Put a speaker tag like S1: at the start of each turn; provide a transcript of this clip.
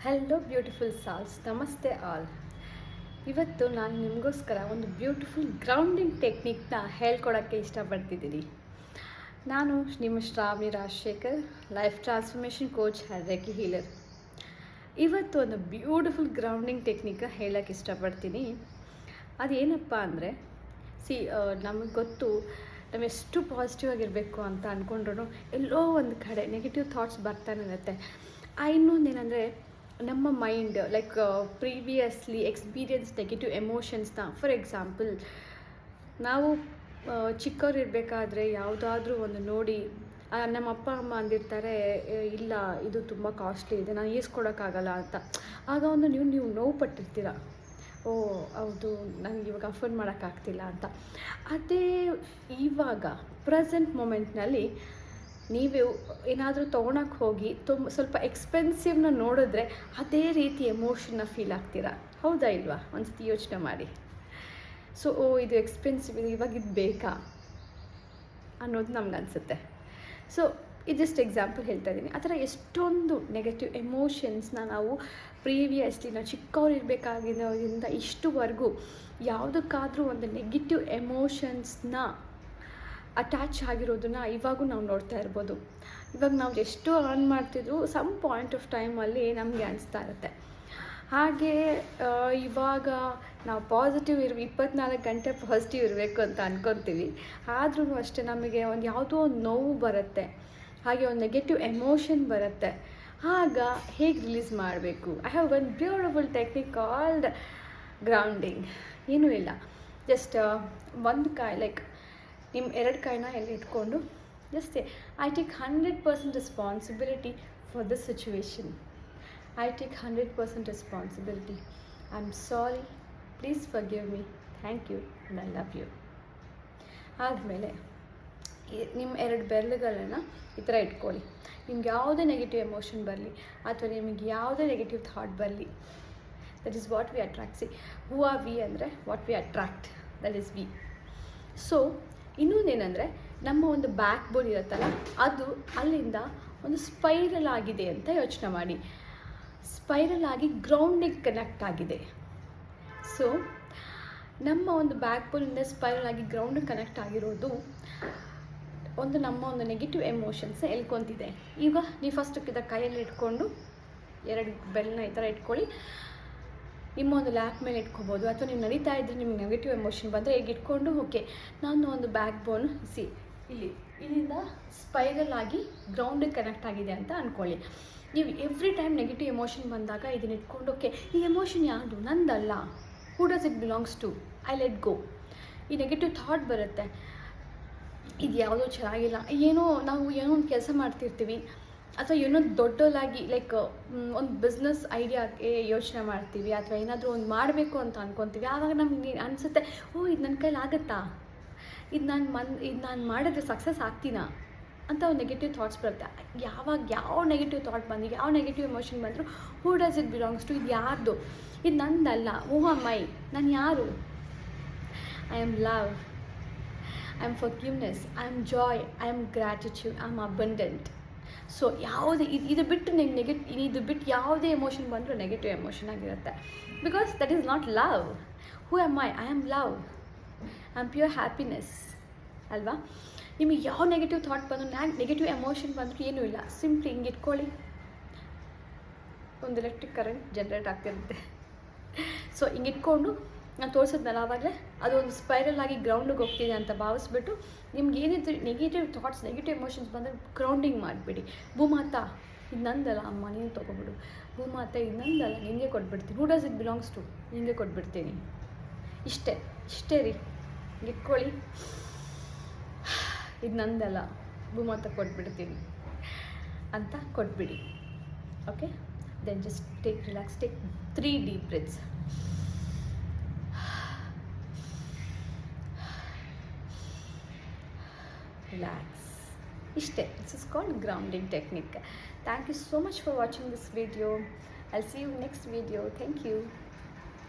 S1: Hello beautiful salts, ನಮಸ್ತೆ all. ಇವತ್ತು ನಾನು ನಿಮಗೋಸ್ಕರ ಒಂದು ಬ್ಯೂಟಿಫುಲ್ ಗ್ರೌಂಡಿಂಗ್ ಟೆಕ್ನಿಕ್ನ ಹೇಳ್ಕೊಡೋಕ್ಕೆ ಇಷ್ಟಪಡ್ತಿದ್ದೀನಿ. ನಾನು ನಿಮ್ಮ Shravani Rajashekhar, life transformation coach and Reiki healer. ಇವತ್ತು ಒಂದು ಬ್ಯೂಟಿಫುಲ್ ಗ್ರೌಂಡಿಂಗ್ ಟೆಕ್ನಿಕ್ ಹೇಳೋಕ್ಕೆ ಇಷ್ಟಪಡ್ತೀನಿ. ಅದೇನಪ್ಪ ಅಂದರೆ, ನಮಗೆ ಗೊತ್ತು, ನಾವೆಷ್ಟು ಪಾಸಿಟಿವ್ ಆಗಿರಬೇಕು ಅಂತ ಅಂದ್ಕೊಂಡ್ರೂ ಎಲ್ಲೋ ಒಂದು ಕಡೆ ನೆಗೆಟಿವ್ ಥಾಟ್ಸ್ ಬರ್ತಾನೆ ಇರುತ್ತೆ. ಇನ್ನೊಂದೇನೆಂದರೆ, ನಮ್ಮ ಮೈಂಡ್ ಪ್ರೀವಿಯಸ್ಲಿ ಎಕ್ಸ್ಪೀರಿಯನ್ಸ್ ನೆಗೆಟಿವ್ ಎಮೋಷನ್ಸ್ನ, ಫಾರ್ ಎಕ್ಸಾಂಪಲ್ ನಾವು ಚಿಕ್ಕವರಿರಬೇಕಾದ್ರೆ ಯಾವುದಾದ್ರೂ ಒಂದು ನೋಡಿ ನಮ್ಮ ಅಪ್ಪ ಅಮ್ಮ ಅಂದಿರ್ತಾರೆ, ಇಲ್ಲ ಇದು ತುಂಬ ಕಾಸ್ಟ್ಲಿ ಇದೆ, ನಾನು ಈಸ್ಕೊಡೋಕ್ಕಾಗಲ್ಲ ಅಂತ. ಆಗ ಒಂದು ನೀವು ನೋವು ಪಟ್ಟಿರ್ತೀರ, ಓ ಹೌದು, ನನಗೆ ಇವಾಗ ಅಫೋರ್ಡ್ ಮಾಡೋಕ್ಕಾಗ್ತಿಲ್ಲ ಅಂತ. ಅದೇ ಇವಾಗ ಪ್ರೆಸೆಂಟ್ ಮೊಮೆಂಟ್ನಲ್ಲಿ ನೀವು ಏನಾದರೂ ತೊಗೊಳಕ್ಕೆ ಹೋಗಿ ಸ್ವಲ್ಪ ಎಕ್ಸ್ಪೆನ್ಸಿವ್ನ ನೋಡಿದ್ರೆ ಅದೇ ರೀತಿ ಎಮೋಷನ್ನ ಫೀಲ್ ಆಗ್ತೀರಾ, ಹೌದಾ ಇಲ್ವಾ? ಒಂದ್ಸತಿ ಯೋಚನೆ ಮಾಡಿ. ಸೊ ಇದು ಎಕ್ಸ್ಪೆನ್ಸಿವ್ ಇದೆ, ಇವಾಗ ಇದು ಬೇಕಾ ಅನ್ನೋದು ನಮ್ಗೆ ಅನಿಸುತ್ತೆ. ಸೊ ಇದು ಜಸ್ಟ್ ಎಕ್ಸಾಂಪಲ್ ಹೇಳ್ತಾ ಇದ್ದೀನಿ. ಆ ಥರ ಎಷ್ಟೊಂದು ನೆಗೆಟಿವ್ ಎಮೋಷನ್ಸ್ನ ನಾವು ಪ್ರೀವಿಯಸ್ಲಿ ನಾವು ಚಿಕ್ಕವರಿರಬೇಕಾಗಿರೋದ್ರಿಂದ ಇಷ್ಟುವರೆಗೂ ಯಾವುದಕ್ಕಾದರೂ ಒಂದು ನೆಗೆಟಿವ್ ಎಮೋಷನ್ಸ್ನ ಅಟ್ಯಾಚ್ ಆಗಿರೋದನ್ನು ಇವಾಗೂ ನಾವು ನೋಡ್ತಾ ಇರ್ಬೋದು. ಇವಾಗ ನಾವು ಎಷ್ಟು ಅರ್ನ್ ಮಾಡ್ತಿದ್ರು ಸಮ್ ಪಾಯಿಂಟ್ ಆಫ್ ಟೈಮಲ್ಲಿ ನಮಗೆ ಅನಿಸ್ತಾ ಇರುತ್ತೆ. ಹಾಗೆ ಇವಾಗ ನಾವು ಪಾಸಿಟಿವ್ 24 ಗಂಟೆ ಪಾಸಿಟಿವ್ ಇರಬೇಕು ಅಂತ ಅಂದ್ಕೊತೀವಿ. ಆದ್ರೂ ಅಷ್ಟೇ ನಮಗೆ ಒಂದು ಯಾವುದೋ ಒಂದು ನೋವು ಬರುತ್ತೆ, ಹಾಗೆ ಒಂದು ನೆಗೆಟಿವ್ ಎಮೋಷನ್ ಬರುತ್ತೆ. ಆಗ ಹೇಗೆ ರಿಲೀಸ್ ಮಾಡಬೇಕು? I have one beautiful technique called grounding. ಏನೂ ಇಲ್ಲ, ಜಸ್ಟ್ ಒಂದು ಕಾಯಿ ನಿಮ್ಮ 2 ಕಾಯಿನ ಎಲ್ಲಿ ಇಟ್ಕೊಂಡು just I take 100% responsibility for the situation. I take 100% responsibility. I am sorry, please forgive me, thank you and I love you. ಆದಮೇಲೆ ನಿಮ್ಮ 2 ಬೆರಳುಗಳನ್ನು ಈ ಥರ ಇಟ್ಕೊಳ್ಳಿ. ನಿಮ್ಗೆ ಯಾವುದೇ ನೆಗೆಟಿವ್ ಎಮೋಷನ್ ಬರಲಿ ಅಥವಾ ನಿಮಗೆ ಯಾವುದೇ ನೆಗೆಟಿವ್ ಥಾಟ್ ಬರಲಿ, that is what we attract. Who are we ಅಂದರೆ what we attract, that is we. So ಇನ್ನೊಂದೇನೆಂದರೆ, ನಮ್ಮ ಒಂದು ಬ್ಯಾಕ್ ಬೋನ್ ಇರುತ್ತಲ್ಲ, ಅದು ಅಲ್ಲಿಂದ ಒಂದು ಸ್ಪೈರಲ್ ಆಗಿದೆ ಅಂತ ಯೋಚನೆ ಮಾಡಿ. ಸ್ಪೈರಲ್ ಆಗಿ ಗ್ರೌಂಡಿಗೆ ಕನೆಕ್ಟ್ ಆಗಿದೆ. ಸೊ ನಮ್ಮ ಒಂದು ಬ್ಯಾಕ್ ಬೋನಿಂದ ಸ್ಪೈರಲ್ ಆಗಿ ಗ್ರೌಂಡಿಗೆ ಕನೆಕ್ಟ್ ಆಗಿರೋದು ನಮ್ಮ ಒಂದು ನೆಗೆಟಿವ್ ಎಮೋಷನ್ಸ್ ಎಳ್ಕೊತಿದೆ. ಈಗ ನೀವು ಫಸ್ಟ್ ಕೈಯಲ್ಲಿ ಇಟ್ಕೊಂಡು 2 ಬೆರಳನ್ನ ಈ ಥರ ಇಟ್ಕೊಳ್ಳಿ. ನಿಮ್ಮ ಒಂದು ಲ್ಯಾಪ್ ಮೇಲೆ ಇಟ್ಕೋಬೋದು, ಅಥವಾ ನೀವು ನಡೀತಾ ಇದ್ದರೆ ನಿಮ್ಗೆ ನೆಗೆಟಿವ್ ಎಮೋಷನ್ ಬಂದರೆ ಈಗ ಇಟ್ಕೊಂಡು, ಓಕೆ ನಾನು ಒಂದು ಬ್ಯಾಕ್ ಬೋನ್ ಇಲ್ಲಿಂದ ಸ್ಪೈರಲ್ ಆಗಿ ಗ್ರೌಂಡಿಗೆ ಕನೆಕ್ಟ್ ಆಗಿದೆ ಅಂತ ಅಂದ್ಕೊಳ್ಳಿ. ನೀವು ಎವ್ರಿ ಟೈಮ್ ನೆಗೆಟಿವ್ ಎಮೋಷನ್ ಬಂದಾಗ ಇದನ್ನ ಇಟ್ಕೊಂಡು, ಓಕೆ ಈ ಎಮೋಷನ್ ಯಾವುದು, ನಂದಲ್ಲ, who does it belongs to, I let go. ಈ ನೆಗೆಟಿವ್ ಥಾಟ್ ಬರುತ್ತೆ, ಇದು ಯಾವುದೋ ಚೆನ್ನಾಗಿಲ್ಲ, ಏನೋ ಒಂದು ಕೆಲಸ ಮಾಡ್ತಿರ್ತೀವಿ, ಅಥವಾ ಏನೋ ದೊಡ್ಡದಾಗಿ ಒಂದು ಬಿಸ್ನೆಸ್ ಐಡಿಯಾಗೆ ಯೋಚನೆ ಮಾಡ್ತೀವಿ, ಅಥವಾ ಏನಾದರೂ ಒಂದು ಮಾಡಬೇಕು ಅಂತ ಅಂದ್ಕೊತೀವಿ. ಆವಾಗ ನಮ್ಗೆ ಅನಿಸುತ್ತೆ, ಓ ಇದು ನನ್ನ ಕೈಲಿ ಆಗುತ್ತಾ, ಇದು ನಾನು ಮಾಡಿದ್ರೆ ಸಕ್ಸಸ್ ಆಗ್ತೀನಾ ಅಂತ ಒಂದು ನೆಗೆಟಿವ್ ಥಾಟ್ಸ್ ಬರುತ್ತೆ. ಯಾವ ನೆಗೆಟಿವ್ ಥಾಟ್ ಬಂದು, ಯಾವ ನೆಗೆಟಿವ್ ಎಮೋಷನ್ ಬಂದರೂ, who does it belongs to, ಇದು ಯಾರ್ದು, ಇದು ನಂದಲ್ಲ, ಹೂ ಆಮ್ ಐ, ನಾನು ಯಾರು, I am love, I am forgiveness, I am joy, I am gratitude, I am abundant. So ಯಾವುದೇ ಇದು ಬಿಟ್ಟು ಇದು ಬಿಟ್ಟು ಯಾವುದೇ ಎಮೋಷನ್ ಬಂದರೂ ನೆಗೆಟಿವ್ ಎಮೋಷನ್ ಆಗಿರುತ್ತೆ. Because that is not love. Who am I am love, I am pure happiness ಅಲ್ವಾ? ನಿಮಗೆ ಯಾವ ನೆಗೆಟಿವ್ ಥಾಟ್ ಬಂದರೂ, ನೆಗೆಟಿವ್ ಎಮೋಷನ್ ಬಂದರೂ ಏನೂ ಇಲ್ಲ, ಸಿಂಪ್ಲಿ ಹಿಂಗೆ ಇಟ್ಕೊಳ್ಳಿ, ಒಂದು ಎಲೆಕ್ಟ್ರಿಕ್ ಕರೆಂಟ್ ಜನ್ರೇಟ್ ಆಗ್ತಿರುತ್ತೆ. ಸೊ ಹಿಂಗೆ ಇಟ್ಕೊಂಡು, ನಾನು ತೋರಿಸಿದ್ನಲ್ಲ ಆವಾಗಲೇ, ಅದೊಂದು ಸ್ಪೈರಲ್ ಆಗಿ ಗ್ರೌಂಡಿಗೆ ಹೋಗ್ತಿದೆ ಅಂತ ಭಾವಿಸ್ಬಿಟ್ಟು, ನಿಮ್ಗೆ ಏನಿದ್ರು ನೆಗೆಟಿವ್ ಥಾಟ್ಸ್, ನೆಗೆಟಿವ್ ಎಮೋಷನ್ಸ್ ಬಂದರೆ ಗ್ರೌಂಡಿಂಗ್ ಮಾಡಿಬಿಡಿ. ಭೂಮಾತ ಇದು ನಂದಲ್ಲ ಅಮ್ಮ, ನೀನು ತೊಗೊಬಿಡು, ಭೂಮಾತ ಇದು ನಂದಲ್ಲ, ನಿನಗೆ ಕೊಟ್ಬಿಡ್ತೀನಿ, who does it belongs to, ನಿನಗೆ ಕೊಟ್ಬಿಡ್ತೀನಿ. ಇಷ್ಟೇ ರೀ, ಇಟ್ಕೊಳ್ಳಿ, ಇದು ನಂದಲ್ಲ, ಭೂಮಾತ ಕೊಟ್ಬಿಡ್ತೀನಿ ಅಂತ ಕೊಟ್ಬಿಡಿ. Okay, then just relax, take 3 deep breaths. Relax. Ishte. This is called grounding technique. Thank you so much for watching this video. I'll see you next video. Thank you.